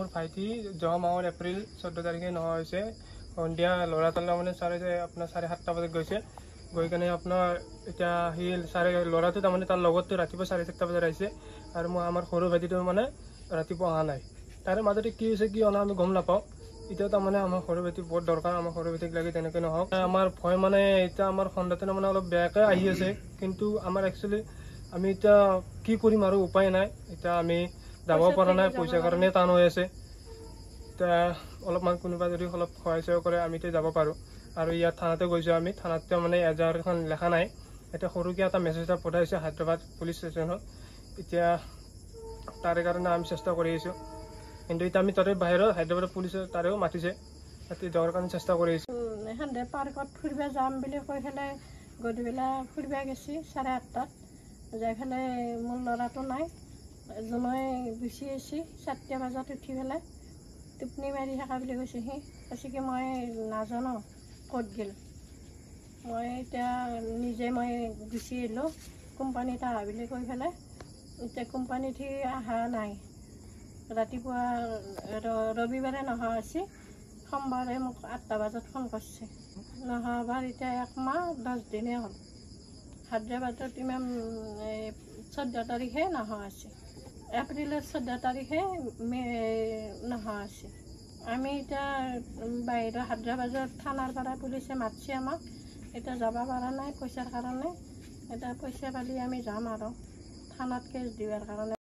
মোৰ ভাইটি যোৱা মাহৰ এপ্ৰিল 14 তাৰিখে নোহোৱা হৈছে। সন্ধিয়া ল'ৰাটোলৈ মানে আপোনাৰ 7:30 বজাত গৈছে। গৈ কেনে আপোনাৰ এতিয়া সি ল'ৰাটো তাৰমানে তাৰ লগতো ৰাতিপুৱা 4:30 বজাত আহিছে আৰু মই আমাৰ সৰু ভাইটিটো মানে ৰাতিপুৱা অহা নাই। তাৰে মাজতে কি হৈছে কি অনা আমি গম নাপাওঁ। এতিয়া তাৰমানে আমাৰ সৰু ভাইটি বহুত দৰকাৰ, আমাৰ সৰু ভাইটিক লাগি তেনেকৈ নহওক। আমাৰ ভয় মানে এতিয়া আমাৰ সন্ধানটো মানে অলপ বেয়াকৈ আহি আছে, কিন্তু আমাৰ একচুৱেলি আমি এতিয়া কি কৰিম আৰু উপায় নাই। এতিয়া আমি যাব পৰা নাই, পইচাৰ কাৰণে টান হৈ আছে। এতিয়া অলপমান কোনোবা যদি অলপ সহায় চহায় কৰে আমিতো যাব পাৰোঁ। আৰু ইয়াত থানাতে গৈছোঁ, আমি থানাতে মানে এজাহাৰখন লেখা নাই। এতিয়া সৰুকৈ এটা মেছেজ এটা পঠাইছে হায়দৰাবাদ পুলিচ ষ্টেচনত। এতিয়া তাৰে কাৰণে আমি চেষ্টা কৰি আছোঁ, কিন্তু এতিয়া আমি তাতে বাহিৰত হায়দৰাবাদ পুলিচে তাৰেও মাতিছে, তাতে যোৱাৰ কাৰণে চেষ্টা কৰি আছোঁ। সিহঁতে পাৰ্কত ফুৰিব যাম বুলি কৈ পেলাই গধূলা ফুৰিব গেছি 8:30 যাই পেলাই মোৰ ল'ৰাটো নাই, জোনাই গুচি আহিছে 4টা বজাত উঠি পেলাই টোপনি মাৰি থকা বুলি কৈছে। সি কৈছে কি মই নাজানো ক'ত গ'ল। মই এতিয়া নিজে গুচি আহিলোঁ কোম্পানীত আহা বুলি কৈ পেলাই। এতিয়া কোম্পানীত সি অহা নাই। ৰাতিপুৱা ৰবিবাৰে নহা হৈছে, সোমবাৰে মোক 8টা বজাত ফোন কৰিছে। নহাবাৰ এতিয়া 1 মাহ 10 দিনেই হ'ল। হায়দৰাবাদত ইমান 14 তাৰিখে নহা হৈছে, এপ্ৰিলৰ 14 তাৰিখে নহা হৈছে। আমি এতিয়া বাহিৰৰ হায়দৰাবাদৰ থানাৰ পৰা পুলিচে মাতিছে আমাক, এতিয়া যাব পৰা নাই পইচাৰ কাৰণে। এতিয়া পইচা পালি আমি যাম আৰু থানাত কেছ দিয়াৰ কাৰণে।